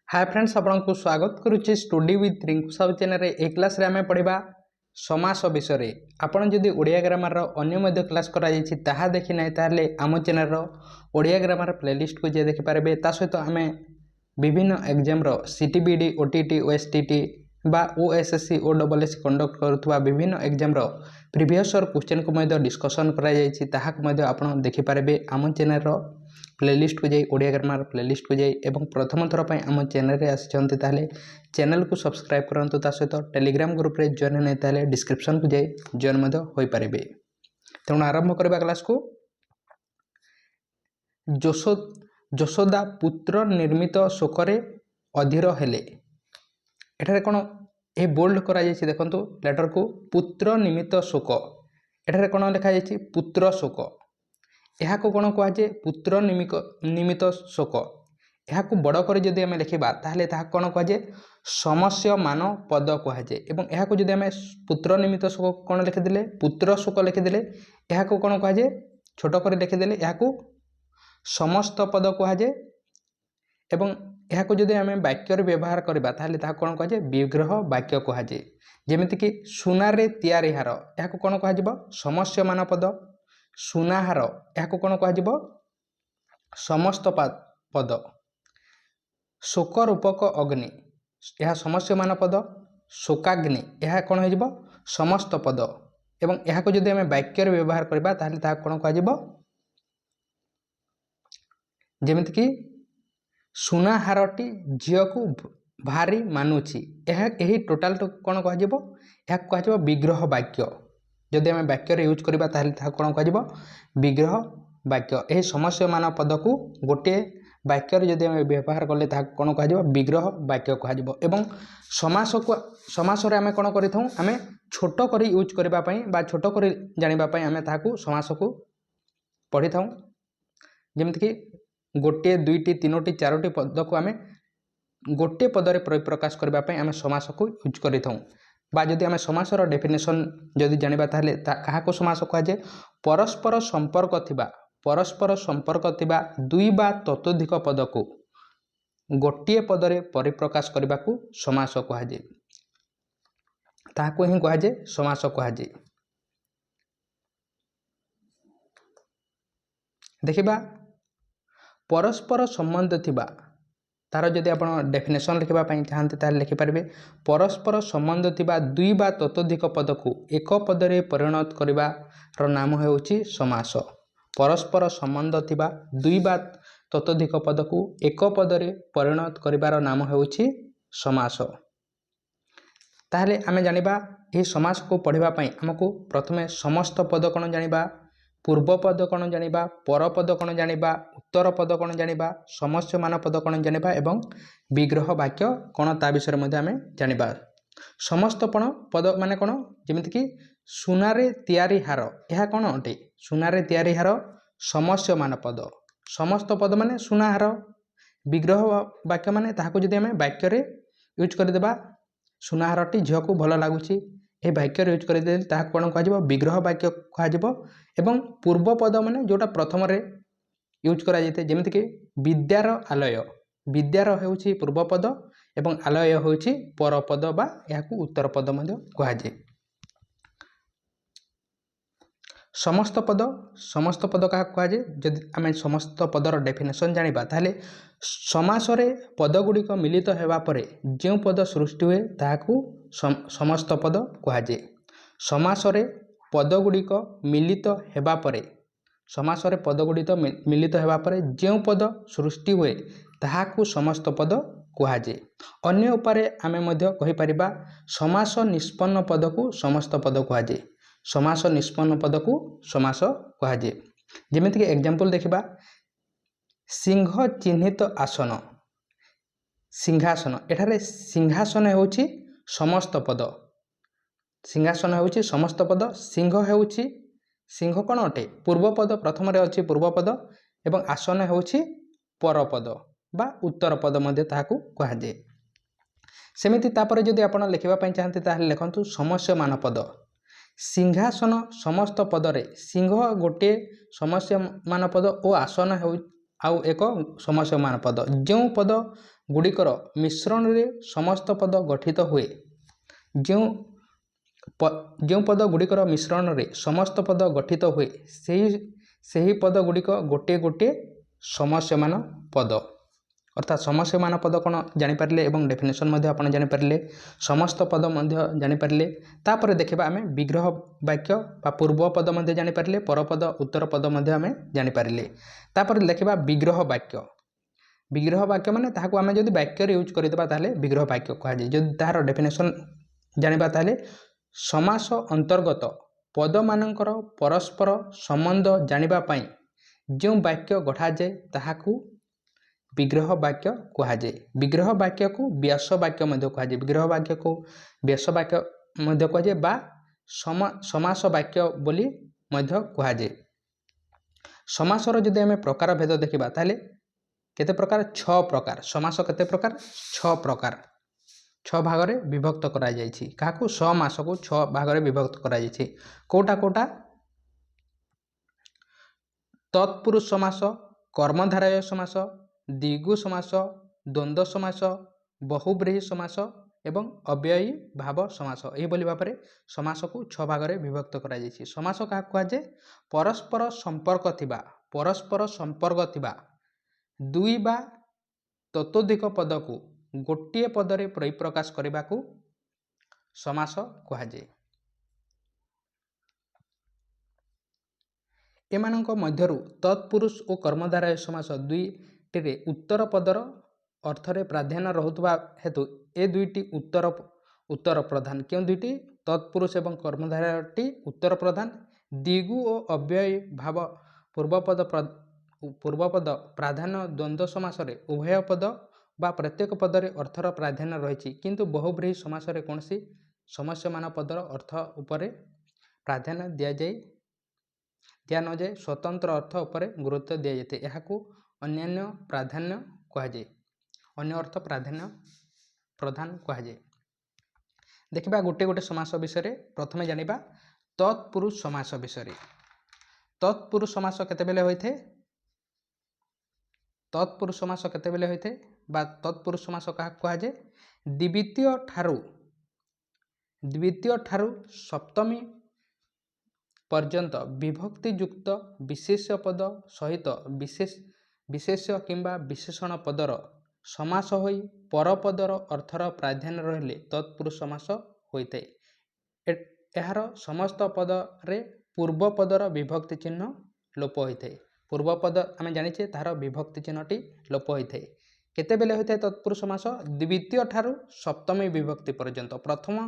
हाय friends आपको स्वागत करुच्चे study with Rinku Sahu channel ए क्लास रे आमे पढ़िबा समास विषय आपन जदि ओडिया ग्रामर रो अन्य मध्य क्लास करा जायछि ताहा देखि नै ताले आम चैनल रो ओडिया ग्रामर प्लेलिस्ट को जे देखि पारबे ता सहित आमे विभिन्न एग्जाम रो सीटीबीडी ओटीटी ओएसटीटी बा ओएसएससी ओडब्ल्यूएससी कंडक्ट करुवा विभिन्न एग्जाम रो प्रीवियस ईयर क्वेश्चन को मध्य डिस्कशन करा जायछि ताहा को मध्य आपन देखि पारबे आम चैनल रो प्लेलिस्ट को जाई ओडिया ग्रामर प्लेलिस्ट को जाई एवं प्रथम थर पर आम चैनल रे आसिचंती ताले चैनल को सब्सक्राइब करंतु ता सहित टेलीग्राम ग्रुप रे जॉइन नै ताले डिस्क्रिप्शन को जाई जॉइन मध्य होई पारिबे। तेणु आरंभ करबा क्लास को। यशोदा पुत्र निर्मित शोकरे अधीर हेले एठारे कोन ए बोल्ड करा जायछि देखंतु लेटर को पुत्र निमित्त शोक एठारे कोन लिखा जायछि पुत्र शोक यहाँ को कौन कहुए पुत्र निमित्त शोक यहाँ बड़ कर जदि आम लिखा ताहले ताहा कौन कहुए समस्यमान पद कहुए एवं यहाँ को जदि आम पुत्र निमित्त शोक कौन लिखिदे पुत्र शोक लिखिदे यहाँ को कौन कहुए छोट कर लिखिदे यहाँ को समस्त पद कहुए एवं यहाँ को जदि आम वाक्य व्यवहार करवा ताहले ताहा कौन कहुए विग्रह वाक्य कहुए जेमितिक सुनारे तैयारी हार यहाँ को कौन कह समस्यमान पद सुनाहार यहाँ को कौन कह समस्त पद शोक रूपक अग्नि यह समस्यमान पद शोकाग्नि यह कौन हो समस्त पद एवं यहाँ को जदि आम वाक्य व्यवहार करवा ताहले ताहा कौन कह जेमितिक सुनाहारटी झील को भारी मानुची यही टोटाल कौन कह विग्रह वाक्य जदि आम वाक्य यूज करवा ताहले ताहा कौन कह विग्रह वाक्य यही समस्यमान पद को गोटे वाक्य जदि आम व्यवहार कले ताहा कौन कह विग्रह वाक्य कह समास को समास आम कौन करें आम छोट कर यूज करने बा छोट कर जानापी आम ताकू समास को पढ़ी था जमीक गोटे दुईटी तीनोटी चारोटी पद को आम गोटे पदरे प्रकाश करने आम समास को यूज करें बा जदि आम समासर डेफिनेशन जदि जानिबा ताहले काहाको समास कहुए परस्पर संपर्क थिबा दुई बा ततोधिक पद को गोटे पदरे परिप्रकाश करने को समास कहुए ताहाको ही कहुए समास कहुए। देखिबा परस्पर संबंध थिबा तार जदि आप डेफिनेशन लिखापी चाहते ताहले लिखिपारे परस्पर संबंध थिबा दुई बा ततोधिक पद को एक पदरे परिणत करिबार नाम होउछि समास। परस्पर संबंध थिबा दुई बा ततोधिक पद को एक पदरे परिणत करिबार नाम होउछि समास। ताहले आमे जानिबा एही समास को पढ़िबा पई हमको प्रथमे समस्त पद कोन जानिबा पूर्व पद कौन जानिबा पर पद कौन जानिबा उत्तर पद कौन जानिबा समस्यमान पद कौन जानिबा एवं विग्रह वाक्य कौन ता विषय में आम जानिबा। समस्त पद माने कौन जेमितिक सुनारे तैयारी हार यह कौन अटे सुनारे तैयारी हार समस्यमान पद समस्त पद माने सुनाहार विग्रह वाक्य माने ताहाको जदि आम वाक्य यूज करदेबा सुनाहारटी झील को भल लगुच ये वाक्य यूज करदे कौन कह विग्रह वाक्य कह पूर्व पद माने जोटा प्रथम यूज करा जाते जेमितिक विद्यार आलय विद्यार होउछि पूर्व पद एवं आलय होउछि पर पद बा याकू उत्तर पद मध्य कहुए। समस्त पद क्या कहुए जदि आम समस्त पदर डेफिनेशन जानिबा ताहले समास रे पद गुड़िक मिलित हेबा परे जो पद सृष्टि हुए ताहाकू समस्त पद कहुए। समास रे पद गुड़िक मिलित हेबा परे समास रे पद गुड़िक मिलित हेबा परे जो पद सृष्टि हुए ताहाकू समस्त पद कहुए। अन्य उपारे आमे मध्य कहि परिबा समास निष्पन्न पद को समस्त पद कहुए समास निष्पन्न पद को समास कहुए। जेमितिक एग्जांपल देखिबा सिंह चिन्हित आसन सिंहासन एठारे सिंहासन होउछि समस्त पद सिंहासन होउछि समस्त पद सिंह कौन अटे पूर्व पद प्रथम अच्छी पूर्व पद एवं आसन होउछि पर पद बा उत्तर पद मध्य ताहाकू कहुए। सेमिति तापर जदि आपण लिखिबा पई चाहते ताहले लिखंतु समस्यमान पद सिंहासन समस्त पदरे सिंह गोटे समस्यमान पद और आउ एक समस्यमान पद जो पद गुड़िकर मिश्रण रे समस्त पद गठित हुए जो पद गुड़िकर मिश्रण रे समस्त पद गठित हुए ସେହି पद गुड़िक गोटे गोटे समस्यमान पद अर्थात समस्यमान पद कौन जानीपारे और डेफिनेशन आपन जानीपारे समस्त पद जानीपारे तापर देखा आम विग्रह वाक्य बा पूर्व पद जानीपारे परपद उत्तर पद आम जानीपारे तापर देखा विग्रह वाक्य माने ताहाको आम जदि वाक्य यूज करदेबा ताहले विग्रह वाक्य कहुए जदि तार डेफिनेशन जानिबा ताहले समास अंतर्गत पद मानकर परस्पर संबंध जानिबा पई जो वाक्य गढ़ा जाए ताहाकू विग्रह वाक्य कहुए विग्रह वाक्य को व्यास वाक्य कहुए विग्रह वाक्य को व्यास वाक्य कहुए बा समास वाक्य बोली कहुए समासर जदि आम प्रकार भेद देखा ताहले केते प्रकार 6 प्रकार समास केते प्रकार 6 प्रकार 6 भाग में विभक्त करा जायछि काहाकू समास को 6 भाग में विभक्त करा जायछि कोटा कोटा तत्पुरुष समास कर्मधारय समास द्विगु समास द्वंद्व समास बहुब्रीहि समास एवं अव्ययी भाव समास यही भाव में समास को 6 भाग में विभक्त करा जायछि समास क्या कहुए परस्पर संपर्क थिबा दुई बा ततोधिक पद को गोटे पदरे परिप्रकाश करने को समास कहुए एमानक मध्यरु तत्पुरुष और कर्मधारय समास दुईटे उत्तर पदर अर्थरे प्राधान्य रहुतबा हेतु ए दुईटी उत्तर प्रधान क्यों दुईटी तत्पुरुष एवं कर्मधारयटी उत्तर प्रधान द्विगु और अव्ययी भाव पूर्वपद प्राधान्य द्वंद्व समास उभय पद बा प्रत्येक पदरे अर्थर प्राधान्य रही किंतु बहुब्रीहि समास कौन सी समस्यमान पदर अर्थ उपरे प्राधान्य दिया न जाए स्वतंत्र अर्थ उपरे गुरुत्व दि जाए यह अन्यान्य प्राधान्य कहुए अन्य अर्थ प्राधान्य प्रधान कहुए देखा गोटे गोटे समास विषय प्रथम जानिबा तत्पुरुष समास विषय तत्पुरुष समास केतेबेले होइथे तत्पुरुष समास केतेबेले होइथे बा तत्पुरुष समास क्या कहुए द्वितीय ठारू सप्तमी पर्यंत विभक्तियुक्त विशेष्य पद सहित विशेष्य किंबा विशेषण पदर समास होई परपदर अर्थर प्राधान्य रहिले तत्पुरुष समास होइथे एहार समस्त पदरे पूर्व पदर विभक्ति चिन्ह लोप होइथे पूर्व पद आम जानिचे तार विभक्ति चिन्हटी लोप होइथे केतेबेले होइथे तत्पुरुष समास द्वितीय ठारू सप्तमी विभक्ति पर्यंत प्रथम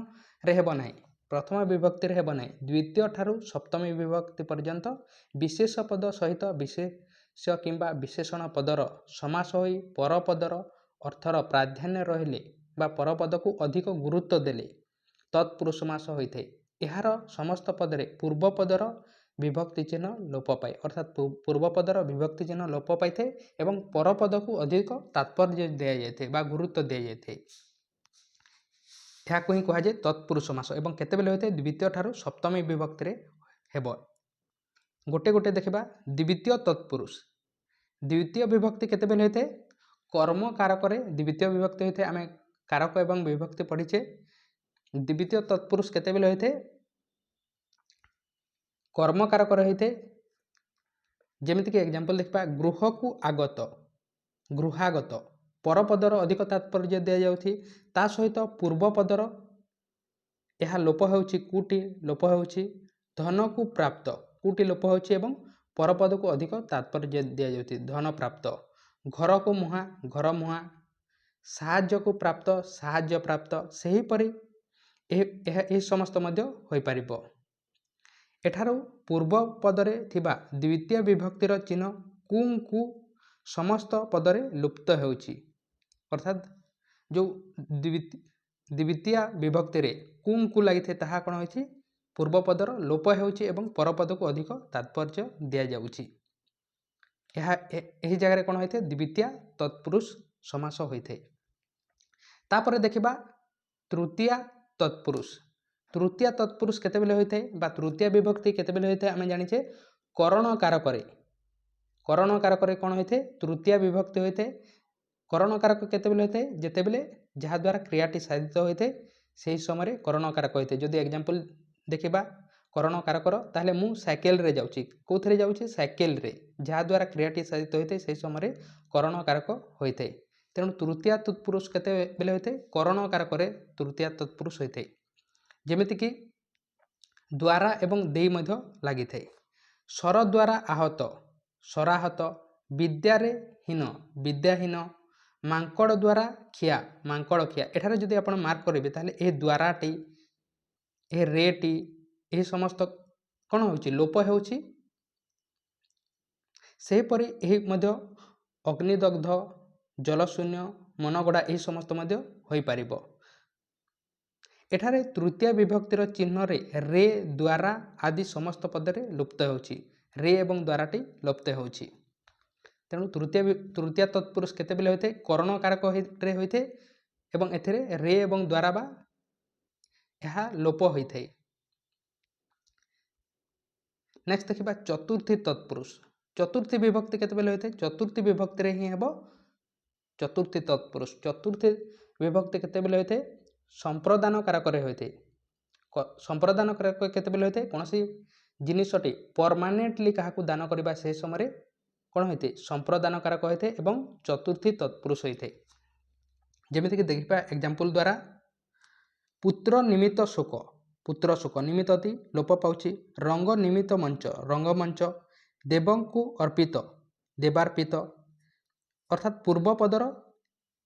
रे हेब नाही प्रथम विभक्ति रे हेब नाही द्वितीय ठारू सप्तमी विभक्ति पर्यंत विशेष पद सहित विशेष्य किंबा विशेषण पदर समास होई परपदर अर्थर प्राधान्य रहिले बा परपद को अधिक गुरुत्व देले तत्पुरुष समास होइथे एहार समस्त पदरे पूर्व पदर विभक्ति चिन्ह लोप पाए अर्थात पूर्व पदर विभक्ति चिन्ह लोप पाई एवं परपद को अधिक तात्पर्य दि जाए बा गुरुत्व दि जाए यहाँ ही कहुए तत्पुरुष समास एवं केतेबेले होइथे द्वितीय ठारू सप्तमी विभक्ति हेब गोटे गोटे देखा द्वितीय तत्पुरुष द्वितीय विभक्ति केतेबेले होइथे कर्म कारक द्वितीय विभक्ति होइथे आम कारक एवं विभक्ति पढ़ीचे द्वितीय तत्पुरुष केतेबेले होइथे कर्म कारक होइथे जेमिति कि एग्जांपल देखा गृह को आगत गृहागत परपदर अधिक तात्पर्य दि जाउथि ता सहित पूर्वपदर यह लोप होउछि कुटी लोप होउछि धन को प्राप्त कुटी लोप होउछि एवं परपद को अधिक तात्पर्य दि जाउथि धन प्राप्त घर को मुहा घर मुहा साहाय्य को प्राप्त साहाय्य प्राप्त सही परि एह समस्त मध्य होई परिबो एठारो पूर्व पदरे थिबा द्वितीय विभक्तिर चिन्ह कु समस्त पदरे लुप्त होउछि अर्थात जो द्वितीय विभक्ति रे कु लगी ताहा कौन होइछि पूर्व पदर लोप होउछि एवं परपद को अधिक तात्पर्य दि जाउछि यही जगह कौन होइथे द्वितीय तत्पुरुष समास होइथे तापर देखिबा तृतीय तत्पुरुष केतेबेले होइथे बा तृतीय विभक्ति केतेबेले होइथे आमे जानिछे करण कारक करण कारक कौन होता है तृतीय विभक्ति होता है। करण कारक केतेबेले होता है जेतेबेले जहाँद्वारा क्रियाटी साधित होता है से समय करण कारक होता है। जदि एग्जांपल देखा करण कारकर ताहले मु साइकेल रे जाउची कोथरे जाउची साइकेल रे जहाँद्वारा क्रियाटी साधित होता है से समय करण कारक होता है। तेणु तृतीय तत्पुरुष केतेबेले होता है करण कारक तृतीय तत्पुरुष होता है। जेमितिक द्वारा एवं देई मध्य लगी थाए। स्वर द्वारा आहत स्वराहत विद्यारे हीन विद्याहीन मांकड़ द्वारा खिया मांकड़ खिया। एठारे जदि आपण मार्क करेंगे ताहले ए द्वाराटी ए रेटी ए समस्त कौन होची लोप होची। सेहीपरि एही मध्य अग्निदग्ध जलशून्य मनगड़ा यही समस्त मध्य होई पारिबो। एठारे तृतीय विभक्तिर चिन्ह रे द्वारा आदि समस्त पदरे लुप्त होची रे एवं द्वाराटी लुप्त होची। तेणु तृतीय तत्पुरुष केतेबेले होते करण कारक होते एवं एथिरे रे एवं द्वारा बा यह लोप होइथे। नेक्स्ट देखिबा चतुर्थी तत्पुरुष। चतुर्थी विभक्ति केतेबेले होते चतुर्थी विभक्ति रे ही हेबो चतुर्थी तत्पुरुष। चतुर्थी विभक्ति केतेबेले होते संप्रदान कारक होते। संप्रदान कारक केतेबेले होते कोनोसी जिनिसटी परमानेंटली काहाकू दान करबा से समय कौन होते संप्रदान कारक होते एवं चतुर्थी तत्पुरुष होते। जेमितिक देखिबा एग्जांपल द्वारा पुत्र निमित्त शोक पुत्र शोक निमित्तति लोप पाउछि। रंग निमित्त मंच रंगमंच देवंकु अर्पित देवार्पित अर्थात पूर्व पदर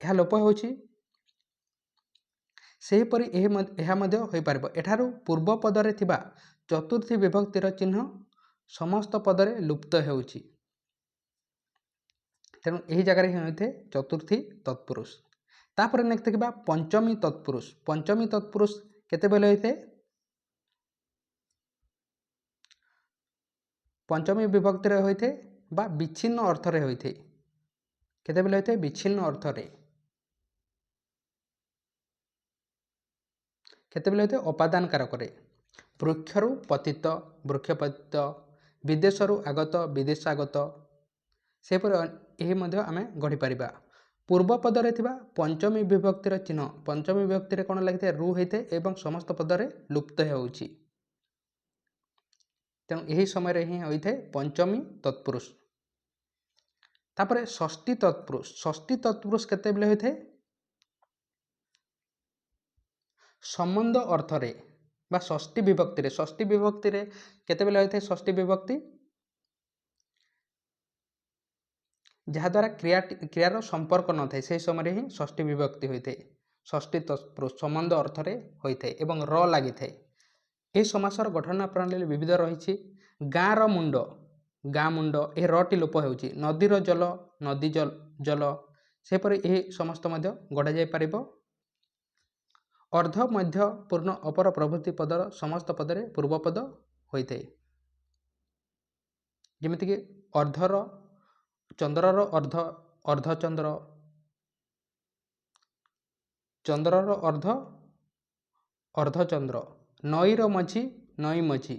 यह लोप होछि। सेहीपरि यह मध्य होई पारिबो। एठारु पूर्व पदरे थिबा चतुर्थी विभक्तिर चिन्ह समस्त पदरे लुप्त होउछि। तेणु यही जगह ही होते चतुर्थी तत्पुरुष। तापर नेक्स्ट देखिबा पंचमी तत्पुरुष। पंचमी तत्पुरुष केतेबेले होते पंचमी विभक्तिर होते बा विच्छिन्न अर्थरे होते। केतेबेले होते विच्छिन्न अर्थरे केतेबेले होते अपादान कारक वृक्षरु पतित वृक्षपतित विदेशरु आगत विदेश आगत। सेपर यही मध्य आमे गढ़ी पारिबा। पूर्व पदरे थिबा पंचमी विभक्तिर चिन्ह पंचमी विभक्तिर कौन लगी रु होते एवं समस्त पदरे लुप्त होउछि। तेणु यही समय ही होते पंचमी तत्पुरुष। तापरे षष्ठी तत्पुरुष। षष्ठी तत्पुरुष केतेबेले होते संबंध अर्थरे बा षष्ठी विभक्ति रे केतेबेले होते षष्ठी विभक्ति जहाँद्वारा क्रियार संपर्क न थाए से समय ही षष्ठी विभक्ति होते। षष्ठी तत्पुरुष संबंध अर्थरे होते एवं र लगी थाए। यह समासर गठन प्रणाली विविध रही। गाँर मुंड गाँ मुंड यह रटी लोप होउछि। नदीर जल नदी जल सेपरि यह समस्त मध्य गढ़ा जाय पारिबो। अर्ध मध्य पूर्ण अपर प्रभृति पदर समस्त पदरे पूर्वपद होते। जेमितिक अर्धर चंद्रर अर्ध अर्धचंद्र चंद्रर अर्ध अर्धचंद्र नईर मझी नई मझी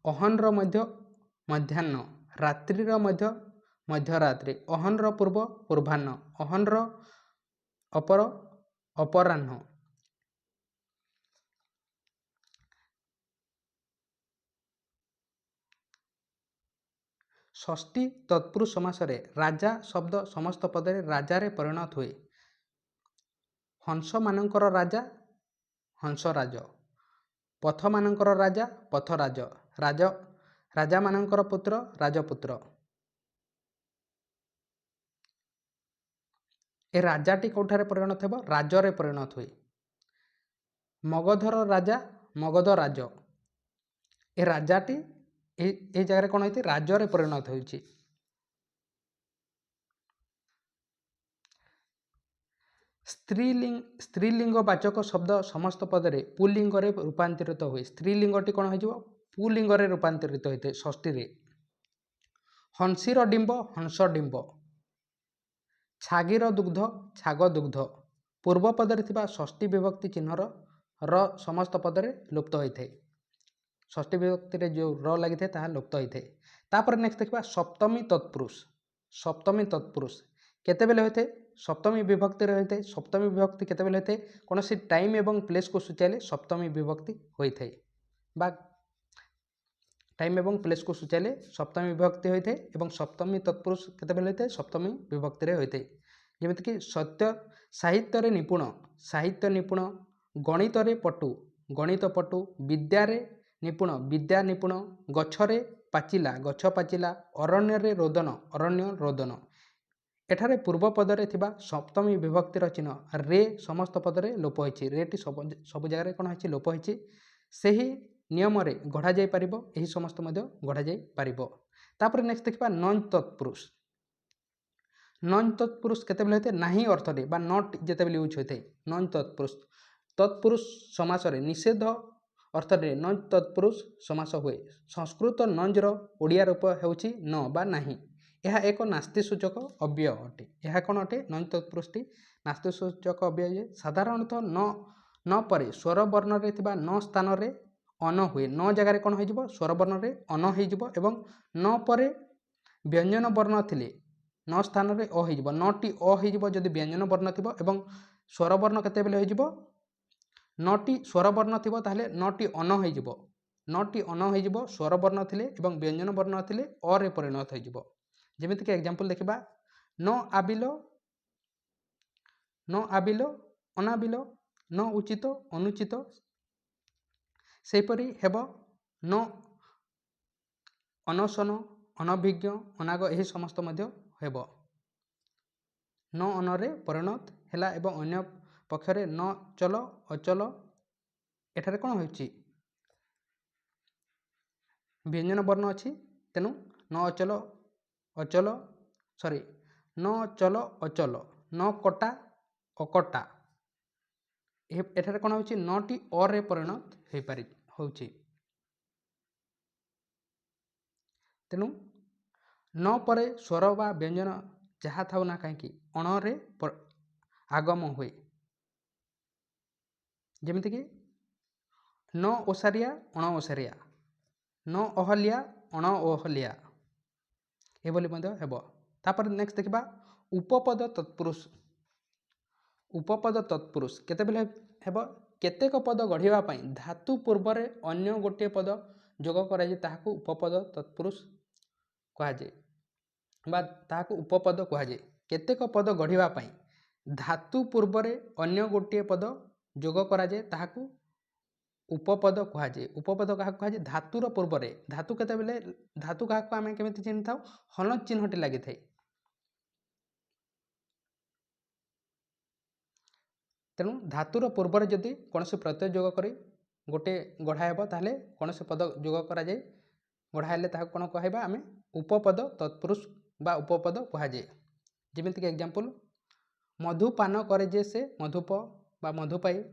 अहनर मध्य मध्याह्न रात्रिर मध्य मध्यरात्रि अहनर पूर्व पूर्वाह्न अहनर अपर अपराह्न। षष्ठी तत्पुरुष समासरे राजा शब्द समस्त पदरे राजारे परिणत हुए। हंस मानकर राजा हंसराज पथ मानकर राजा पथराज राज राजा मानकर पुत्र राजपुत्र। ए राजाटी कौठारे परिणत हेबो राजरे परिणत हुए। मगधर राजा मगध राज ए राजाटी ए जगह कौन होती राजरे परिणत होइछि। स्त्रीलिंगवाचक शब्द समस्त पदरे पुल्लिंग रे रूपांतरित हुए। स्त्रीलिंगटी कौन हो पुल्लिंग रे रूपांतरित होते षष्ठी रे। हंसीर डिंब हंस डिंब छागीर दुग्ध छाग दुग्ध पूर्व पदरे थिबा षष्ठी विभक्ति चिन्हर र समस्त पदरे लुप्त होते। षष्ठी विभक्ति रे जो र लगी थे ताहा लुप्त होते। तापर नेक्स्ट देखिबा सप्तमी तत्पुरुष। सप्तमी तत्पुरुष केतेबेले होते सप्तमी विभक्ति होते सप्तमी विभक्ति केतेबेले होते कौन सी टाइम एवं प्लेस को सूचाइले सप्तमी विभक्ति होता है बा टाइम एवं प्लेस को सूचाइले सप्तमी विभक्ति होता है एवं सप्तमी तत्पुरुष केतेबेले होते सप्तमी विभक्ति होता है जमीक सत्य साहित्य निपुण साहित्य निपुण गणित पटु गणित पटु विद्यारे निपुण विद्या निपुण गछरे पाचिला गछ पाचिला अरण्य रोदन अरण्य रोदन एठारे पूर्व पदरे थिबा सप्तमी विभक्तिर चिन्ह रे समस्त पदरे लोप होइछि रेटी सब जगह कौन होइछि लोप होइछि सेही नियम रे गढ़ा जाई परिबो एही समस्त मध्य गढ़ा जाई परिबो तापर नेक्स्ट देखिबा नॉन तत्पुरुष नॉन तत्पुरुष केतेबेले होते नाही अर्थ रे बा नॉट जेतेबेले यूज होते नॉन तत्पुरुष तत्पुरुष समास रे निषेध अर्थ रे नॉन तत्पुरुष समास हुए संस्कृत नंजर ओडिया रूप हेउछि न बा नाही यह एक नास्तिसूचक अव्यय अटे यह कौन अटे नॉन तत्पुरुषटी नास्तिसूचक अव्यय साधारणतः न परे स्वर वर्ण रे थिबा न स्थान रे अन हुए न जगह कौन हो स्वर वर्ण रे अन हो एवं न परे व्यंजन वर्ण थिले न स्थान रे अ हो नटी अ हो जदि व्यंजन वर्ण थी एवं स्वर वर्ण केतेबेले हो नटी स्वर वर्ण थी ताहले नटी अन हो नटी अन हो स्वर वर्ण थिले एवं व्यंजन वर्ण थिले अ रे परिणत हो जमीक एग्जांपल देखा न आबिल अनाबिल न उचित अनुचित सेपरी हेब न अनशन अनभिज्ञ अनाग यही समस्त मध्य हेब न अनरे परिणत हैला एवं अन्य पक्षरे न चल अचल एठारे कौन होइछि व्यंजन वर्ण अच्छी तेणु न अचल अचल सॉरी न चल अचल न कटा अकटा एठारे कौन होइछि नटी अ रे परिणत हो पारि होउछि तेणु न परे स्वर बा व्यंजन जहाँ थाउ ना कहीं अणरे आगम हुए जमीक न ओसारिया अण ओसारिया न अहलिया अण अहलिया एभली हेब तापर नेक्स्ट देखा उपपद तत्पुरुष उपपद तत्पुरुष केतेबेले हेब केतेक पद गढ़िबा पई धातु पूर्वरे अन्य गोटे पद जोग कराए ताहाकू उपपद तत्पुरुष कहुए बा ताहाकू उपपद कहुए केतेक पद गढ़िबा पई धातु पूर्वरे अन्य गोटे पद जोग कराए ताहाकू उपपद कहुए उपपद क्या कहुए धातुर पूर्वरे धातु केतेबेले धातु क्या आम केमी चिन्ह था हल चिन्हटी लगी थाए तेणु धातुर पूर्वरे जदि कौन प्रत्यय जोग कर गोटे गढ़ा हेब ताहले कौन पद जोग कराए गढ़ाइले ताहाकू कौन कहवा आम उपपद तत्पुरुष बा उपपद कहुए जमीक एग्जांपल मधुपान करे जे से मधुप बा मधुपाई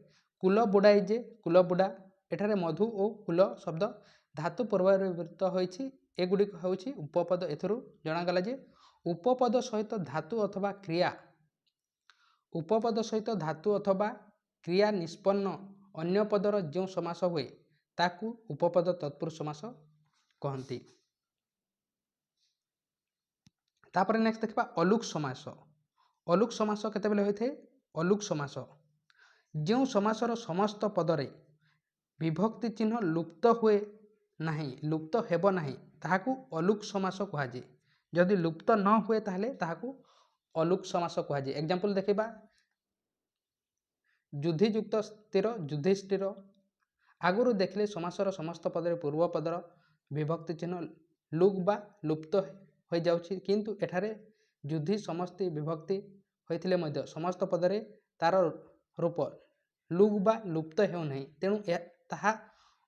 कुल बुड़ाई जे कुल बुड़ा एठारे मधु और कुल शब्द धातु पूर्ववृत्त होइछि एगुड़िक होउछि उपपद एथुरु जणागला जे उपपद सहित धातु अथवा क्रिया उपपद सहित धातु अथवा क्रिया निष्पन्न अन्य पदर जो समास हुए ताकू उपपद तत्पुरुष समास कहती तापर नेक्स्ट देखा अलुक समास अलुक समास केतेबेले होइथे अलुक समास जो समासर समस्त पदरे विभक्ति चिन्ह लुप्त हुए नहीं लुप्त हेब नहीं ताहाकू अलुक समास कहुए जदि लुप्त न हुए ताहले ताहाकू अलुक समास कहुए एग्जांपल देखा युद्धियुक्त स्थिर युधिष्ठिर आगुरी देखले समासर समस्त पदरे पूर्व पदर विभक्ति चिन्ह लुक बा लुप्त हो जाउछि किंतु एठारे युद्धि समस्त विभक्ति होइथिले मध्य समस्त पदरे तार रूप लुक बा लुप्त हेउ नहीं तेणु ताहा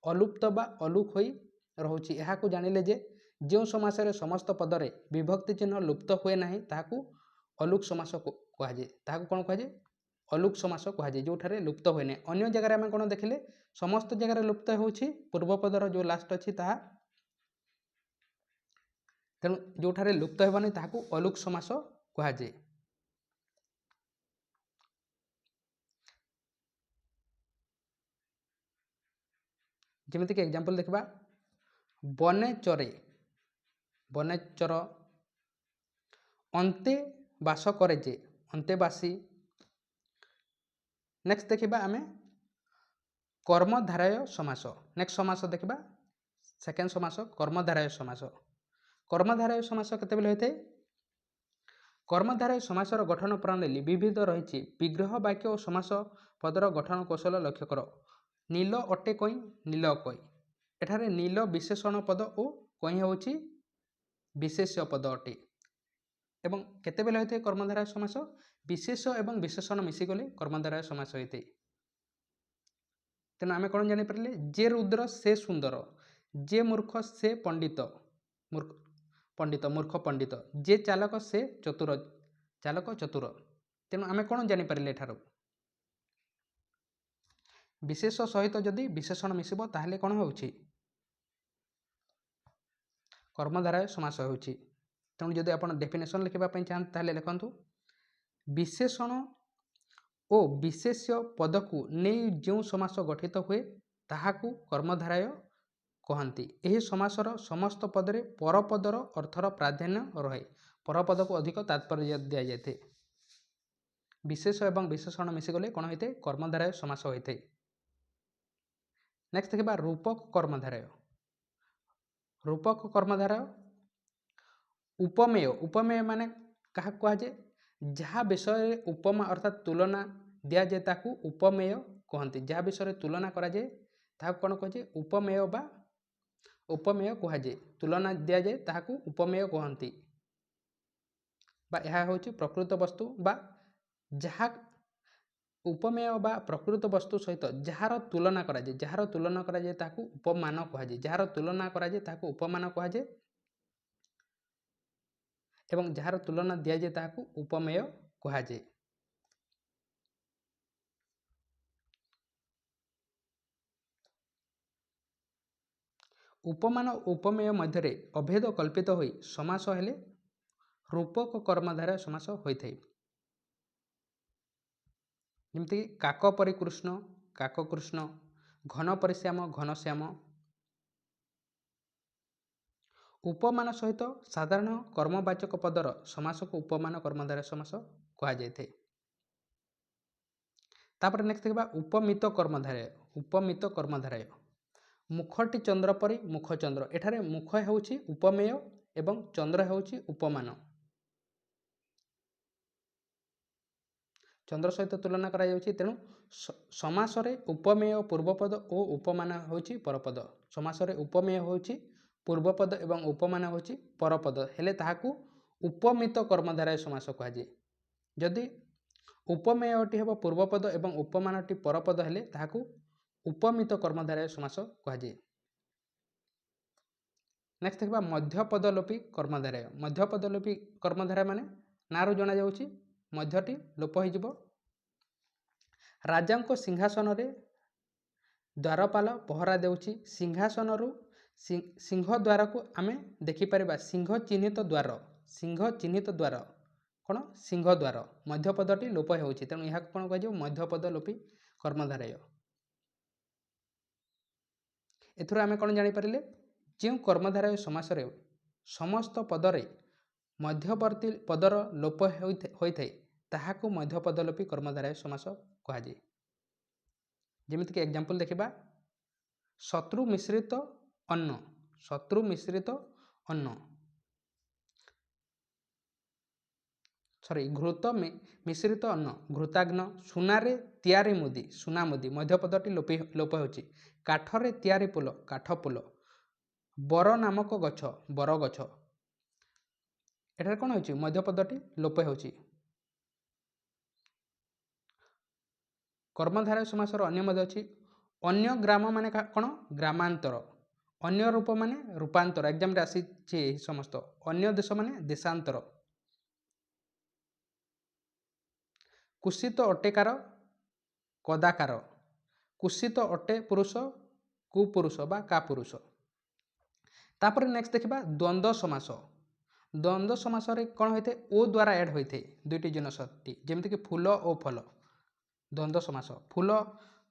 अलुप्त बा अलुक होई रहुछि एहाकू जानिले जे जो समासरे समस्त पदरे विभक्ति चिन्ह लुप्त हुए नहीं ताहाकू अलुक समास कहुए ताहाकू कौन कहुए अलुक समास कहुए जोठारे लुप्त हुए नहीं अन्य जगह आम कौन देखिले समस्त जगह लुप्त होउछि पूर्वपदर जो लास्ट अच्छी ताहा तेणु जोठारे लुप्त हेबनी ताहाकू अलुक समास कहुए जमीक एग्जांपल देखा बने चरे बने चर ଅନ୍ତେ ବାସ କରେ ଯେ, ଅନ୍ତେବାସୀ। ନେକ୍ସଟ ଦେଖିବା ଆମେ କର୍ମଧାରୟ ସମାସ। ନେକ୍ସଟ ସମାସ ଦେଖିବା ସେକେଣ୍ଡ ସମାସ କର୍ମଧାରୟ ସମାସ। କର୍ମଧାରୟ ସମାସ କେତେବେଳେ ହୋଇଥାଏ? କର୍ମଧାରୟ ସମାସର ଗଠନ ପ୍ରଣାଳୀ ବିବିଧ ରହିଛି। ବିଗ୍ରହ ବାକ୍ୟ ଓ ସମାସ ପଦର ଗଠନ କୌଶଳ ଲକ୍ଷ୍ୟ କର। ନୀଳ ଅଟେ କଇଁ, ନୀଳ କଇଁ। ଏଠାରେ ନୀଳ ବିଶେଷଣ ପଦ ଓ କଇଁ ହେଉଛି ବିଶେଷ୍ୟ ପଦ ଅଟେ। ଏବଂ କେତେବେଳେ ହୋଇଥାଏ କର୍ମଧାରୟ ସମାସ? ବିଶେଷ ଏବଂ ବିଶେଷଣ ମିଶିଗଲେ କର୍ମଧାରୟ ସମାସ ହୋଇଥାଏ। ତେଣୁ ଆମେ କ'ଣ ଜାଣିପାରିଲେ? ଯେ ରୁଦ୍ର ସେ ସୁନ୍ଦର, ଯେ ମୂର୍ଖ ସେ ପଣ୍ଡିତ, ମୂର୍ଖ ପଣ୍ଡିତ, ଯେ ଚାଲକ ସେ ଚତୁର, ଚାଲକ ଚତୁର। ତେଣୁ ଆମେ କ'ଣ ଜାଣିପାରିଲେ ଏଠାରୁ? ବିଶେଷ ସହିତ ଯଦି ବିଶେଷଣ ମିଶିବ ତାହେଲେ କ'ଣ ହେଉଛି? କର୍ମଧାରୟ ସମାସ ହେଉଛି। ତେଣୁ ଯଦି ଆପଣ ଡେଫିନେସନ୍ ଲେଖିବା ପାଇଁ ଚାହାନ୍ତି ତାହେଲେ ଲେଖନ୍ତୁ, ବିଶେଷଣ ଓ ବିଶେଷ୍ୟ ପଦକୁ ନେଇ ଯେଉଁ ସମାସ ଗଠିତ ହୁଏ ତାହାକୁ କର୍ମଧାରୟ କହନ୍ତି। ଏହି ସମାସର ସମସ୍ତ ପଦରେ ପରପଦର ଅର୍ଥର ପ୍ରାଧାନ୍ୟ ରହେ। ପରପଦକୁ ଅଧିକ ତାତ୍ପର୍ଯ୍ୟ ଦିଆଯାଇଥାଏ। ବିଶେଷ ଏବଂ ବିଶେଷଣ ମିଶିଗଲେ କ'ଣ ହୋଇଥାଏ? କର୍ମଧାରୟ ସମାସ ହୋଇଥାଏ। ନେକ୍ସଟ ଦେଖିବା ରୂପକ କର୍ମଧାରୟ। ରୂପକ କର୍ମଧାରୟ ଉପମେୟ। ଉପମେୟ ମାନେ କାହାକୁ କୁହାଯାଏ? ଯାହା ବିଷୟରେ ଉପମା ଅର୍ଥାତ୍ ତୁଳନା ଦିଆଯାଏ ତାକୁ ଉପମେୟ କହନ୍ତି। ଯାହା ବିଷୟରେ ତୁଳନା କରାଯାଏ ତାହାକୁ କ'ଣ କୁହାଯାଏ? ଉପମେୟ ବା ଉପମେୟ କୁହାଯାଏ। ତୁଳନା ଦିଆଯାଏ ତାହାକୁ ଉପମେୟ କହନ୍ତି। ବା ଏହା ହେଉଛି ପ୍ରକୃତ ବସ୍ତୁ ବା ଯାହା ଉପମେୟ ବା ପ୍ରକୃତ ବସ୍ତୁ ସହିତ ଯାହାର ତୁଳନା କରାଯାଏ, ଯାହାର ତୁଳନା କରାଯାଏ ତାହାକୁ ଉପମାନ କୁହାଯାଏ। ଯାହାର ତୁଳନା କରାଯାଏ ତାହାକୁ ଉପମାନ କୁହାଯାଏ ଏବଂ ଯାହାର ତୁଳନା ଦିଆଯାଏ ତାହାକୁ ଉପମେୟ କୁହାଯାଏ। ଉପମାନ ଓ ଉପମେୟ ମଧ୍ୟରେ ଅଭେଦ କଳ୍ପିତ ହୋଇ ସମାସ ହେଲେ ରୂପକ କର୍ମଧାରୟ ସମାସ ହୋଇଥାଏ। ଯେମିତିକି କାକ ପରି କୃଷ୍ଣ, କାକ କୃଷ୍ଣ, ଘନ ପରି ଶ୍ୟାମ, ଘନଶ୍ୟାମ। ଉପମାନ ସହିତ ସାଧାରଣ କର୍ମବାଚକ ପଦର ସମାସକୁ ଉପମାନ କର୍ମଧାରୟ ସମାସ କୁହାଯାଇଥାଏ। ତାପରେ ନେକ୍ସଟ ଦେଖିବା ଉପମିତ କର୍ମଧାରୟ। ଉପମିତ କର୍ମଧାରୟ ମୁଖଟି ଚନ୍ଦ୍ର ପରି, ମୁଖ ଚନ୍ଦ୍ର। ଏଠାରେ ମୁଖ ହେଉଛି ଉପମେୟ ଏବଂ ଚନ୍ଦ୍ର ହେଉଛି ଉପମାନ। ଚନ୍ଦ୍ର ସହିତ ତୁଳନା କରାଯାଉଛି। ତେଣୁ ସମାସରେ ଉପମେୟ ପୂର୍ବପଦ ଓ ଉପମାନ ହେଉଛି ପରପଦ। ସମାସରେ ଉପମେୟ ହେଉଛି ପୂର୍ବପଦ ଏବଂ ଉପମାନ ହେଉଛି ପରପଦ ହେଲେ ତାହାକୁ ଉପମିତ କର୍ମଧାରୟ ସମାସ କୁହାଯାଏ। ଯଦି ଉପମେୟଟି ହେବ ପୂର୍ବପଦ ଏବଂ ଉପମାନଟି ପରପଦ ହେଲେ ତାହାକୁ ଉପମିତ କର୍ମଧାରୟ ସମାସ କୁହାଯାଏ। ନେକ୍ସଟ ଦେଖିବା ମଧ୍ୟପଦଲୋପୀ କର୍ମଧାରୟ। ମଧ୍ୟପଦଲୋପୀ କର୍ମଧାରୟ ମାନେ ନାଁରୁ ଜଣାଯାଉଛି ମଧ୍ୟଟି ଲୋପ ହୋଇଯିବ। ରାଜାଙ୍କ ସିଂହାସନରେ ଦ୍ୱାରପାଳ ପହରା ଦେଉଛି। ସିଂହାସନରୁ ସିଂହ ଦ୍ୱାରକୁ ଆମେ ଦେଖିପାରିବା ସିଂହ ଚିହ୍ନିତ ଦ୍ୱାର। ସିଂହ ଚିହ୍ନିତ ଦ୍ୱାର କ'ଣ? ସିଂହ ଦ୍ୱାର। ମଧ୍ୟପଦଟି ଲୋପ ହେଉଛି। ତେଣୁ ଏହାକୁ କ'ଣ କୁହାଯିବ? ମଧ୍ୟପଦଲୋପୀ କର୍ମଧାରୟ। ଏଥିରୁ ଆମେ କ'ଣ ଜାଣିପାରିଲେ? ଯେଉଁ କର୍ମଧାରୟ ସମାସରେ ସମସ୍ତ ପଦରେ ମଧ୍ୟବର୍ତ୍ତୀ ପଦର ଲୋପ ହୋଇଥାଏ ତାହାକୁ ମଧ୍ୟପଦଲୋପୀ କର୍ମଧାରୟ ସମାସ କୁହାଯାଏ। ଯେମିତିକି ଏକ୍ଜାମ୍ପଲ ଦେଖିବା, ଶତ୍ରୁ ମିଶ୍ରିତ ଅନ୍ନ, ଶତ୍ରୁ ମିଶ୍ରିତ ଅନ୍ନ, ଘୃତ ମିଶ୍ରିତ ଅନ୍ନ, ଘୃତାଗ୍ନ। ସୁନାରେ ତିଆରି ମୁଦି, ସୁନା ମୁଦି। ମଧ୍ୟପଦଟି ଲୋପ ହେଉଛି। କାଠରେ ତିଆରି ପୋଲ, କାଠ ପୋଲ। ବର ନାମକ ଗଛ, ବର ଗଛ। ଏଠାରେ କ'ଣ ହେଉଛି? ମଧ୍ୟପଦଟି ଲୋପ ହେଉଛି। କର୍ମଧାରୟ ସମାସର ଅନ୍ୟ ମଧ୍ୟ ଅଛି। ଅନ୍ୟ ଗ୍ରାମ ମାନେ କ'ଣ? ଗ୍ରାମାନ୍ତର। ଅନ୍ୟ ରୂପ ମାନେ ରୂପାନ୍ତର। ଏକ୍ଜାମରେ ଆସିଛି ଏହି ସମସ୍ତ। ଅନ୍ୟ ଦେଶ ମାନେ ଦେଶାନ୍ତର। କୁସିତ ଅଟେକାର, କଦାକାର। କୁସିତ ଅଟେ ପୁରୁଷ, କୁପୁରୁଷ ବା କାପୁରୁଷ। ତାପରେ ନେକ୍ସଟ ଦେଖିବା ଦ୍ୱନ୍ଦ୍ୱ ସମାସ। ଦ୍ୱନ୍ଦ୍ୱ ସମାସରେ କ'ଣ ହୋଇଥାଏ? ଓ ଦ୍ୱାରା ଆଡ୍ ହୋଇଥାଏ ଦୁଇଟି ଜିନିଷଟି, ଯେମିତିକି ଫୁଲ ଓ ଫଲ। ଦ୍ୱନ୍ଦ୍ୱ ସମାସ ଫୁଲ,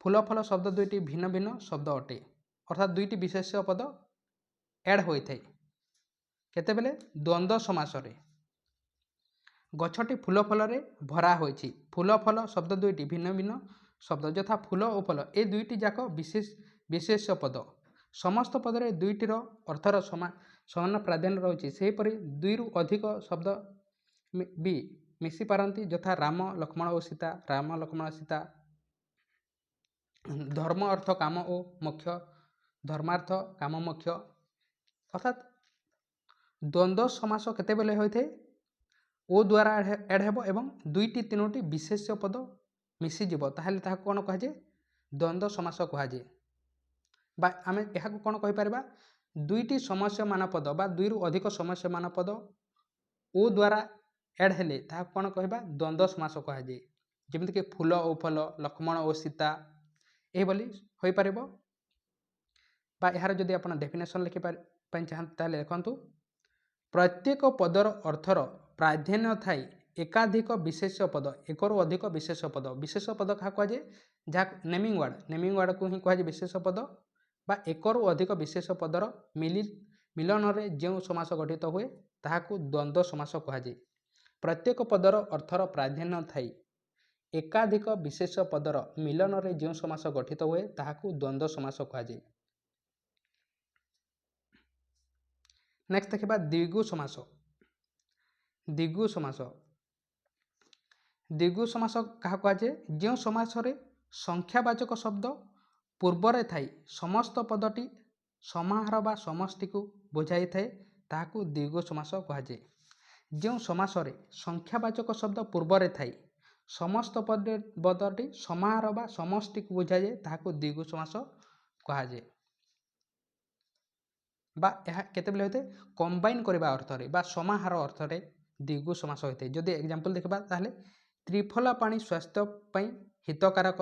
ଫୁଲ ଫଲ ଶବ୍ଦ ଦୁଇଟି ଭିନ୍ନ ଭିନ୍ନ ଶବ୍ଦ ଅଟେ। ଅର୍ଥାତ୍ ଦୁଇଟି ବିଶେଷ୍ୟ ପଦ ଆଡ୍ ହୋଇଥାଏ। କେତେବେଳେ? ଦ୍ୱନ୍ଦ୍ୱ ସମାସରେ। ଗଛଟି ଫୁଲ ଫଳରେ ଭରା ହୋଇଛି। ଫୁଲ ଫଲ ଶବ୍ଦ ଦୁଇଟି ଭିନ୍ନ ଭିନ୍ନ ଶବ୍ଦ ଯଥା ଫୁଲ ଓ ଫଲ ଏ ଦୁଇଟି ଯାକ ବିଶେଷ୍ୟ ପଦ। ସମସ୍ତ ପଦରେ ଦୁଇଟିର ଅର୍ଥର ସମାନ ପ୍ରାଧାନ୍ୟ ରହିଛି। ସେହିପରି ଦୁଇରୁ ଅଧିକ ଶବ୍ଦ ବି ମିଶିପାରନ୍ତି ଯଥା ରାମ ଲକ୍ଷ୍ମଣ ଓ ସୀତା, ରାମ ଲକ୍ଷ୍ମଣ ସୀତା। ଧର୍ମ ଅର୍ଥ କାମ ଓ ମୋକ୍ଷ, ଧର୍ମାର୍ଥ କାମ ମୋକ୍ଷ। ଅର୍ଥାତ୍ ଦ୍ୱନ୍ଦ୍ୱ ସମାସ କେତେବେଳେ ହୋଇଥାଏ? ଓ ଦ୍ୱାରା ଆଡ଼୍ ହେବ ଏବଂ ଦୁଇଟି ତିନୋଟି ବିଶେଷ୍ୟ ପଦ ମିଶିଯିବ ତାହେଲେ ତାହାକୁ କ'ଣ କୁହାଯାଏ? ଦ୍ୱନ୍ଦ୍ୱ ସମାସ କୁହାଯାଏ। ବା ଆମେ ଏହାକୁ କ'ଣ କହିପାରିବା? ଦୁଇଟି ସମସ୍ୟମାନ ପଦ ବା ଦୁଇରୁ ଅଧିକ ସମସ୍ୟମାନ ପଦ ଓ ଦ୍ୱାରା ଆଡ଼୍ ହେଲେ ତାହାକୁ କ'ଣ କହିବା? ଦ୍ୱନ୍ଦ୍ୱ ସମାସ କୁହାଯାଏ। ଯେମିତିକି ଫୁଲ ଓ ଫଲ, ଲକ୍ଷ୍ମଣ ଓ ସୀତା ଏହିଭଳି ହୋଇପାରିବ। ବା ଏହାର ଯଦି ଆପଣ ଡେଫିନେସନ୍ ଲେଖିବା ପାଇଁ ଚାହାନ୍ତି ତାହେଲେ ଲେଖନ୍ତୁ, ପ୍ରତ୍ୟେକ ପଦର ଅର୍ଥର ପ୍ରାଧାନ୍ୟ ଥାଇ ଏକାଧିକ ବିଶେଷ ପଦ, ଏକରୁ ଅଧିକ ବିଶେଷ ପଦ। ବିଶେଷ ପଦ କାହାକୁ କୁହାଯାଏ? ଯାହା ନେମିଂ ୱାର୍ଡ଼କୁ ହିଁ କୁହାଯାଏ ବିଶେଷ ପଦ। ବା ଏକରୁ ଅଧିକ ବିଶେଷ ପଦର ମିଳନରେ ଯେଉଁ ସମାସ ଗଠିତ ହୁଏ ତାହାକୁ ଦ୍ୱନ୍ଦ୍ୱ ସମାସ କୁହାଯାଏ। ପ୍ରତ୍ୟେକ ପଦର ଅର୍ଥର ପ୍ରାଧାନ୍ୟ ଥାଇ ଏକାଧିକ ବିଶେଷ ପଦର ମିଳନରେ ଯେଉଁ ସମାସ ଗଠିତ ହୁଏ ତାହାକୁ ଦ୍ୱନ୍ଦ୍ୱ ସମାସ କୁହାଯାଏ। ନେକ୍ସଟ ଦେଖିବା ଦ୍ୱିଗୁ ସମାସ। ଦ୍ୱିଗୁ ସମାସ। ଦ୍ୱିଗୁ ସମାସ କାହାକୁ କୁହାଯାଏ? ଯେଉଁ ସମାସରେ ସଂଖ୍ୟାବାଚକ ଶବ୍ଦ ପୂର୍ବରେ ଥାଇ ସମସ୍ତ ପଦଟି ସମାହାର ବା ସମଷ୍ଟିକୁ ବୁଝାଇଥାଏ ତାହାକୁ ଦ୍ୱିଗୁ ସମାସ କୁହାଯାଏ। ଯେଉଁ ସମାସରେ ସଂଖ୍ୟାବାଚକ ଶବ୍ଦ ପୂର୍ବରେ ଥାଇ ସମସ୍ତ ପଦଟି ସମାହାର ବା ସମଷ୍ଟିକୁ ବୁଝାଯାଏ ତାହାକୁ ଦ୍ୱିଗୁ ସମାସ କୁହାଯାଏ। ବା ଏହା କେତେବେଳେ ହୋଇଥାଏ? କମ୍ବାଇନ୍ କରିବା ଅର୍ଥରେ ବା ସମାହାର ଅର୍ଥରେ ଦ୍ୱିଗୁ ସମାସ ହୋଇଥାଏ। ଯଦି ଏକ୍ଜାମ୍ପଲ୍ ଦେଖିବା ତାହେଲେ ତ୍ରିଫଳା ପାଣି ସ୍ୱାସ୍ଥ୍ୟ ପାଇଁ ହିତକାରକ।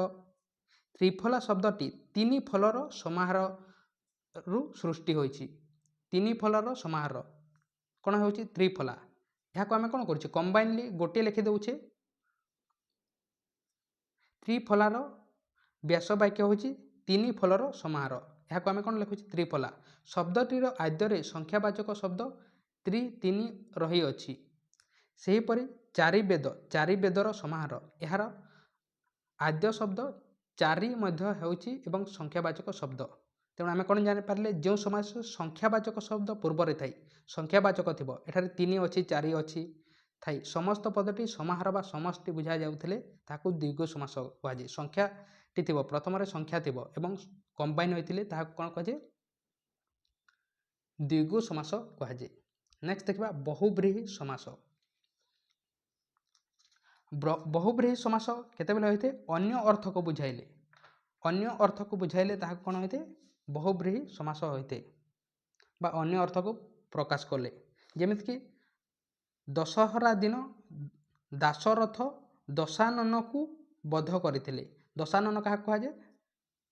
ତ୍ରିଫଳା ଶବ୍ଦଟି ତିନି ଫଳର ସମାହାରରୁ ସୃଷ୍ଟି ହୋଇଛି। ତିନି ଫଳର ସମାହାର କ'ଣ ହେଉଛି? ତ୍ରିଫଳା। ଏହାକୁ ଆମେ କ'ଣ କରୁଛେ? କମ୍ବାଇନଲି ଗୋଟିଏ ଲେଖି ଦେଉଛେ। ତ୍ରିଫଳାର ବ୍ୟାସ ବାକ୍ୟ ହେଉଛି ତିନି ଫଳର ସମାହାର। ଏହାକୁ ଆମେ କ'ଣ ଲେଖୁଛେ? ତ୍ରିଫଳା। ଶବ୍ଦଟିର ଆଦ୍ୟରେ ସଂଖ୍ୟାବାଚକ ଶବ୍ଦ ତିନି ରହିଅଛି। ସେହିପରି ଚାରି ବେଦର ସମାହାର। ଏହାର ଆଦ୍ୟ ଶବ୍ଦ ଚାରି ମଧ୍ୟ ହେଉଛି ଏବଂ ସଂଖ୍ୟାବାଚକ ଶବ୍ଦ। ତେଣୁ ଆମେ କ'ଣ ଜାଣିପାରିଲେ? ଯେଉଁ ସମାସ ସଂଖ୍ୟାବାଚକ ଶବ୍ଦ ପୂର୍ବରେ ଥାଇ ସଂଖ୍ୟାବାଚକ ଥିବ, ଏଠାରେ ତିନି ଅଛି, ଚାରି ଅଛି ଥାଇ ସମସ୍ତ ପଦଟି ସମାହାର ବା ସମଷ୍ଟି ବୁଝାଯାଉଥିଲେ ତାହାକୁ ଦ୍ୱିଗୁ ସମାସ କୁହାଯାଏ। ସଂଖ୍ୟାଟି ଥିବ, ପ୍ରଥମରେ ସଂଖ୍ୟା ଥିବ ଏବଂ କମ୍ବାଇନ୍ ହୋଇଥିଲେ ତାହାକୁ କ'ଣ କୁହାଯାଏ? ଦ୍ୱିଗୁ ସମାସ କୁହାଯାଏ। ନେକ୍ସଟ ଦେଖିବା ବହୁବ୍ରୀହି ସମାସ। ବହୁବ୍ରୀହି ସମାସ କେତେବେଳେ ହୋଇଥାଏ? ଅନ୍ୟ ଅର୍ଥକୁ ବୁଝାଇଲେ। ଅନ୍ୟ ଅର୍ଥକୁ ବୁଝାଇଲେ ତାହାକୁ କ'ଣ ହୋଇଥାଏ? ବହୁବ୍ରୀହି ସମାସ ହୋଇଥାଏ। ବା ଅନ୍ୟ ଅର୍ଥକୁ ପ୍ରକାଶ କଲେ। ଯେମିତିକି ଦଶହରା ଦିନ ଦାଶରଥ ଦଶାନନକୁ ବଧ କରିଥିଲେ। ଦଶାନନ କାହାକୁ କୁହାଯାଏ?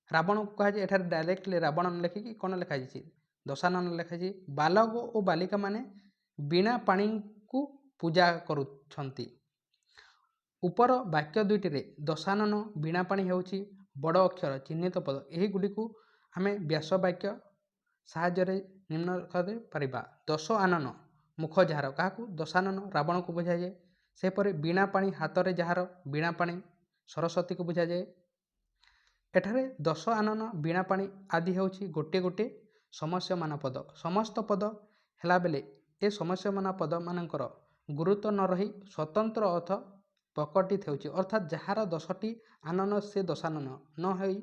ରାବଣକୁ କୁହାଯାଏ। ଏଠାରେ ଡାଇରେକ୍ଟଲି ରାବଣ ଲେଖିକି କ'ଣ ଲେଖାଯାଇଛି? ଦଶାନନ ଲେଖାଯାଇଛି। ବାଲକ ଓ ବାଲିକାମାନେ ବୀଣା ପାଣିଙ୍କୁ ପୂଜା କରୁଛନ୍ତି। ଉପର ବାକ୍ୟ ଦୁଇଟିରେ ଦଶାନନ, ବୀଣାପାଣି ହେଉଛି ବଡ଼ ଅକ୍ଷର ଚିହ୍ନିତ ପଦ। ଏହିଗୁଡ଼ିକୁ ଆମେ ବ୍ୟାସ ବାକ୍ୟ ସାହାଯ୍ୟରେ ନିମ୍ନ ପାରିବା। ଦଶ ଆନନ ମୁଖ ଯାହାର, କାହାକୁ? ଦଶାନନ ରାବଣକୁ ବୁଝାଯାଏ। ସେହିପରି ବୀଣାପାଣି ହାତରେ ଯାହାର, ବୀଣାପାଣି ସରସ୍ୱତୀକୁ ବୁଝାଯାଏ। ଏଠାରେ ଦଶ ଆନନ, ବୀଣାପାଣି ଆଦି ହେଉଛି ଗୋଟିଏ ଗୋଟିଏ ସମସ୍ୟମାନ ପଦ। ସମସ୍ତ ପଦ ହେଲାବେଳେ ଏ ସମସ୍ୟମାନ ପଦମାନଙ୍କର ଗୁରୁତ୍ୱ ନ ରହି ସ୍ୱତନ୍ତ୍ର ଅର୍ଥ ପ୍ରକଟିତ ହେଉଛି। ଅର୍ଥାତ୍ ଯାହାର 10ଟି ଆନନ ସେ ଦଶାନନ ନ ହୋଇ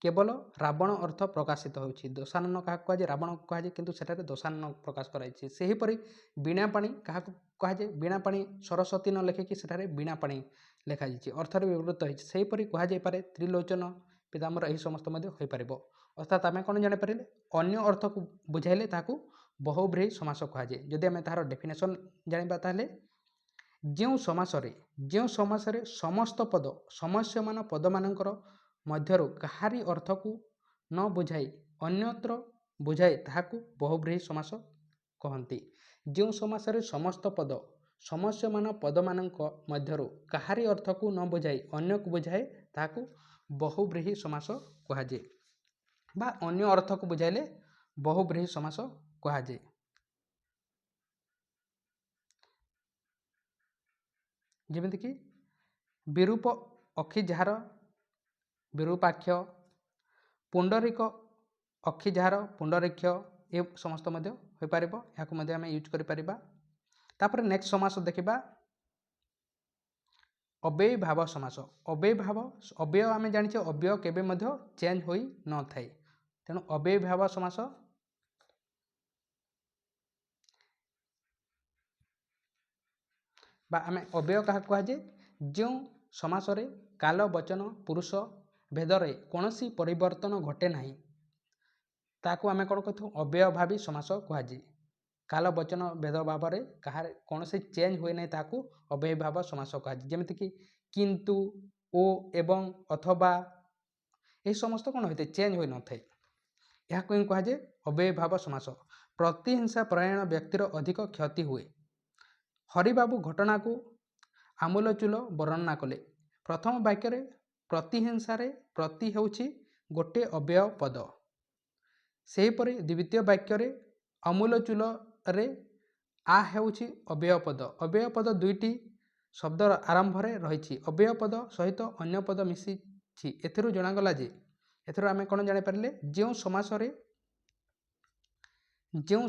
କେବଳ ରାବଣ ଅର୍ଥ ପ୍ରକାଶିତ ହେଉଛି। ଦଶାନନ କାହାକୁ କୁହାଯାଏ? ରାବଣକୁ କୁହାଯାଏ, କିନ୍ତୁ ସେଠାରେ ଦଶାନନ ପ୍ରକାଶ କରାଯାଇଛି। ସେହିପରି ବୀଣାପାଣି କାହାକୁ କୁହାଯାଏ? ବୀଣାପାଣି ସରସ୍ୱତୀ ନ ଲେଖିକି ସେଠାରେ ବୀଣାପାଣି ଲେଖାଯାଇଛି, ଅର୍ଥରେ ବିବୃତ ହୋଇଛି। ସେହିପରି କୁହାଯାଇପାରେ ତ୍ରିଲୋଚନ, ପୀତାମ୍ବର ଏହି ସମସ୍ତ ମଧ୍ୟ ହୋଇପାରିବ। ଅର୍ଥାତ୍ ଆମେ କ'ଣ ଜାଣିପାରିଲେ? ଅନ୍ୟ ଅର୍ଥକୁ ବୁଝାଇଲେ ତାହାକୁ ବହୁବ୍ରୀହି ସମାସ କୁହାଯାଏ। ଯଦି ଆମେ ତାହାର ଡେଫିନେସନ୍ ଜାଣିବା ତାହେଲେ ଯେଉଁ ସମାସରେ ସମସ୍ତ ପଦ ସମସ୍ୟମାନ ପଦମାନଙ୍କର ମଧ୍ୟରୁ କାହାରି ଅର୍ଥକୁ ନ ବୁଝାଇ ଅନ୍ୟତ୍ର ବୁଝାଏ ତାହାକୁ ବହୁବ୍ରୀହି ସମାସ କହନ୍ତି। ଯେଉଁ ସମାସରେ ସମସ୍ତ ପଦ ସମସ୍ୟମାନ ପଦମାନଙ୍କ ମଧ୍ୟରୁ କାହାରି ଅର୍ଥକୁ ନ ବୁଝାଇ ଅନ୍ୟକୁ ବୁଝାଏ ତାହାକୁ ବହୁବ୍ରୀହି ସମାସ କୁହାଯାଏ। ବା ଅନ୍ୟ ଅର୍ଥକୁ ବୁଝାଇଲେ ବହୁବ୍ରୀହି ସମାସ କୁହାଯାଏ। ଯେମିତିକି ବିରୂପ ଅଖି ଯାହାର ବିରୂପାକ୍ଷ, ପୁଣ୍ଡରିକ ଅଖି ଯାହାର ପୁଣ୍ଡରୀକ୍ଷ, ଏ ସମସ୍ତ ମଧ୍ୟ ହୋଇପାରିବ। ଏହାକୁ ମଧ୍ୟ ଆମେ ୟୁଜ୍ କରିପାରିବା। ତାପରେ ନେକ୍ସଟ ସମାସ ଦେଖିବା ଅବ୍ୟୟୀଭାବ ସମାସ। ଅବ୍ୟୟ ଆମେ ଜାଣିଛେ ଅବ୍ୟୟ କେବେ ମଧ୍ୟ ଚେଞ୍ଜ ହୋଇନଥାଏ। ତେଣୁ ଅବ୍ୟୟୀଭାବ ସମାସ ବା ଆମେ ଅବ୍ୟୟ କାହାକୁ କୁହାଯାଏ? ଯେଉଁ ସମାସରେ କାଳ ବଚନ ପୁରୁଷ ଭେଦରେ କୌଣସି ପରିବର୍ତ୍ତନ ଘଟେ ନାହିଁ ତାକୁ ଆମେ କ'ଣ କହିଥାଉ? ଅବ୍ୟୟଭାବୀ ସମାସ କୁହାଯାଏ। କାଳ ବଚନ ଭେଦ ଭାବରେ କାହାର କୌଣସି ଚେଞ୍ଜ ହୁଏ ନାହିଁ ତାହାକୁ ଅବ୍ୟୟୀଭାବ ସମାସ କୁହାଯାଏ। ଯେମିତିକି କିନ୍ତୁ, ଓ, ଏବଂ, ଅଥବା ଏହି ସମସ୍ତ କ'ଣ ହୋଇଥାଏ? ଚେଞ୍ଜ ହୋଇନଥାଏ। ଏହାକୁ ହିଁ କୁହାଯାଏ ଅବ୍ୟୟୀଭାବ ସମାସ। ପ୍ରତିହିଂସା ପରାୟଣ ବ୍ୟକ୍ତିର ଅଧିକ କ୍ଷତି ହୁଏ। ହରିବାବୁ ଘଟଣାକୁ ଆମୂଳଚୂଳ ବର୍ଣ୍ଣନା କଲେ। ପ୍ରଥମ ବାକ୍ୟରେ ପ୍ରତିହିଂସାରେ ପ୍ରତି ହେଉଛି ଗୋଟିଏ ଅବ୍ୟୟ ପଦ। ସେହିପରି ଦ୍ୱିତୀୟ ବାକ୍ୟରେ ଆମୂଳଚୂଳରେ ଆ ହେଉଛି ଅବ୍ୟୟ ପଦ। ଅବ୍ୟୟ ପଦ ଦୁଇଟି ଶବ୍ଦର ଆରମ୍ଭରେ ରହିଛି। ଅବ୍ୟୟ ପଦ ସହିତ ଅନ୍ୟ ପଦ ମିଶିଛି। ଏଥିରୁ ଜଣାଗଲା ଯେ ଏଥିରୁ ଆମେ କ'ଣ ଜାଣିପାରିଲେ? ଯେଉଁ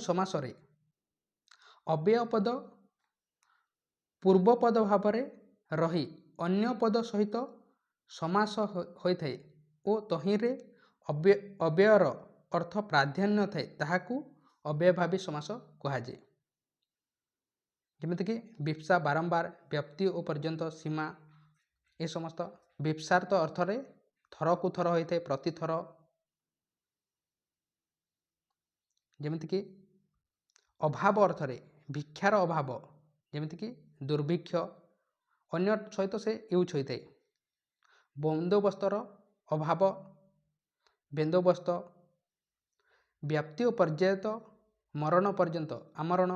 ସମାସରେ ଅବ୍ୟୟ ପଦ ପୂର୍ବ ପଦ ଭାବରେ ରହି ଅନ୍ୟ ପଦ ସହିତ ସମାସ ହୋଇଥାଏ ଓ ତହିଁରେ ଅବ୍ୟୟର ଅର୍ଥ ପ୍ରାଧାନ୍ୟ ଥାଏ ତାହାକୁ ଅବ୍ୟୟଭାବୀ ସମାସ କୁହାଯାଏ। ଯେମିତିକି ବିପ୍ସା ବାରମ୍ବାର, ବ୍ୟାପ୍ତି ଓ ପର୍ଯ୍ୟନ୍ତ, ସୀମା, ଏ ସମସ୍ତ ବିପ୍ସାର୍ଥ ଅର୍ଥରେ ଥରକୁ ଥର ହୋଇଥାଏ, ପ୍ରତିଥର। ଯେମିତିକି ଅଭାବ ଅର୍ଥରେ ଭିକ୍ଷାର ଅଭାବ, ଯେମିତିକି ଦୁର୍ଭିକ୍ଷ, ଅନ୍ୟ ସହିତ ସେ ୟୁଜ୍ ହୋଇଥାଏ। ବନ୍ଦୋବସ୍ତର ଅଭାବ, ବନ୍ଦୋବସ୍ତ। ବ୍ୟାପ୍ତି ଓ ପର୍ଯ୍ୟାୟତ, ମରଣ ପର୍ଯ୍ୟନ୍ତ, ଆମରଣ।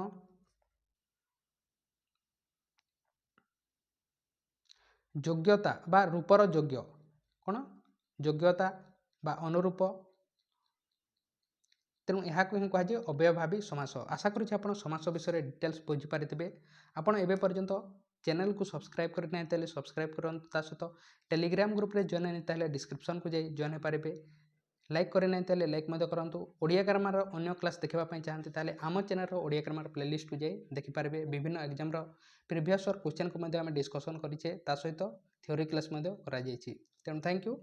ଯୋଗ୍ୟତା ବା ରୂପର ଯୋଗ୍ୟ, କ'ଣ? ଯୋଗ୍ୟତା ବା ଅନୁରୂପ। ତେଣୁ ଏହାକୁ ହିଁ କୁହାଯାଏ ଅବ୍ୟୟଭାବୀ ସମାସ। ଆଶା କରୁଛି ଆପଣ ସମାସ ବିଷୟରେ ଡିଟେଲ୍ସ ବୁଝିପାରିଥିବେ। ଆପଣ ଏବେ ପର୍ଯ୍ୟନ୍ତ ଚ୍ୟାନେଲକୁ ସବସ୍କ୍ରାଇବ୍ କରିନାହିଁ ତାହେଲେ ସବସ୍କ୍ରାଇବ୍ କରନ୍ତୁ। ତା ସହିତ ଟେଲିଗ୍ରାମ ଗ୍ରୁପରେ ଜଏନ୍ ହେଇନି ତାହେଲେ ଡିସ୍କ୍ରିପ୍ସନକୁ ଯାଇ ଜଏନ୍ ହେଇପାରିବେ। ଲାଇକ୍ କରିନାହିଁ ତାହେଲେ ଲାଇକ୍ ମଧ୍ୟ କରନ୍ତୁ। ଓଡ଼ିଆ ଗ୍ରାମାରର ଅନ୍ୟ କ୍ଲାସ୍ ଦେଖିବା ପାଇଁ ଚାହାନ୍ତି ତାହେଲେ ଆମ ଚ୍ୟାନେଲର ଓଡ଼ିଆ ଗ୍ରାମାର ପ୍ଲେଲିଷ୍ଟକୁ ଯାଇ ଦେଖିପାରିବେ। ବିଭିନ୍ନ ଏକ୍ଜାମର ପ୍ରିଭିୟସ୍ ଇୟର୍ କ୍ୱେଶ୍ଚନକୁ ମଧ୍ୟ ଆମେ ଡିସ୍କସନ୍ କରିଛେ। ତା ସହିତ ଥିଓରି କ୍ଲାସ୍ ମଧ୍ୟ କରାଯାଇଛି। ତେଣୁ ଥ୍ୟାଙ୍କ ୟୁ।